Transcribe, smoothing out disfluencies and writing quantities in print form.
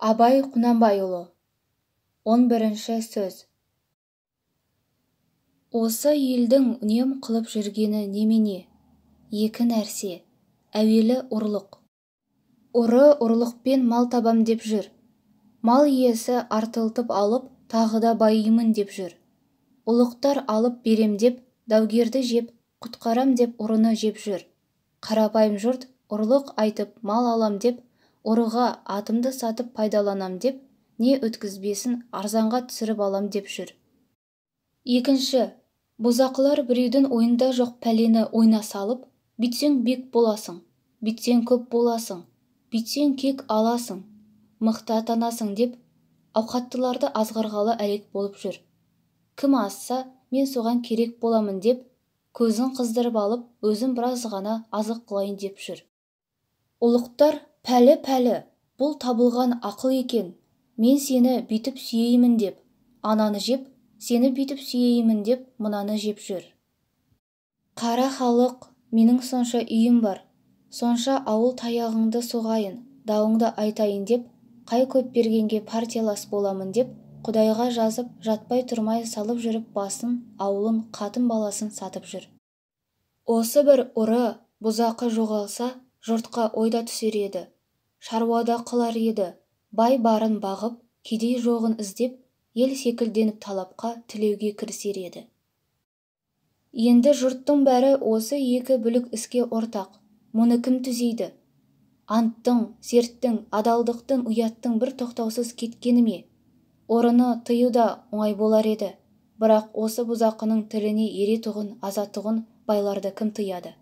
Абай Құнанбайұлы 11-ші сөз. Осы елдің үнем қылып жүргені немене? Екі нәрсе. Әуелі ұрлық. Ұры ұрлықпен мал табам деп жүр. Мал иесі артылтып алып, тағы да байимын деп жүр. Ұлықтар алып берем деп, даугерді жеп, құтқарам деп ұрыны жеп жүр. Қарапайым жұрт ұрлық айтып мал алам деп, ұрыға атымды сатып пайдаланам деп, не өткізбесін арзанға түсіріп алам деп жүр. Екінші, бұзақылар біреудің ойында жоқ пәлені ойна салып, бүйтсең бек боласың, бүйтсең көп боласың, бүйтсең кек аласың, мықты атанасың деп, ауқаттыларды азғырғалы әлек болып жүр. Кім азса, мен соған керек боламын деп, көзін қыздырып алып, өзін біраз ғана азық қылайын деп жүр. Ұлықтар пәлі, бұл табылған ақыл екен, мен сені бүйтіп сүйеймін деп, ананы жеп, сені бүйтіп сүйеймін деп, мынаны жеп жүр. Қара халық, менің сонша үйім бар, сонша ауыл таяғыңды соғайын, дауыңды айтайын деп, қай көп бергенге партиялас боламын деп, Құдайға жазып, жатпай тұрмай салып жүріп басын, ауылын, қатын баласын сатып жүр. Осы бір ұры, бұзақы жоғалса, жұртқа ойда түсер еді, шаруада қылар еді, бай барын бағып, кедей жоғын іздеп, ел секілденіп талапқа, тілеуге кірісер еді. Енді жұрттың бәрі осы екі бүлік іске ортақ, мұны кім түзейді? Анттың, серттің, адалдықтың, ұяттың бір тоқтаусыз кеткені ме? Орыны тыю да оңай болар еді, бірақ осы бұзақының тіліне еретұғын, азатұғын байларды кім тыяды?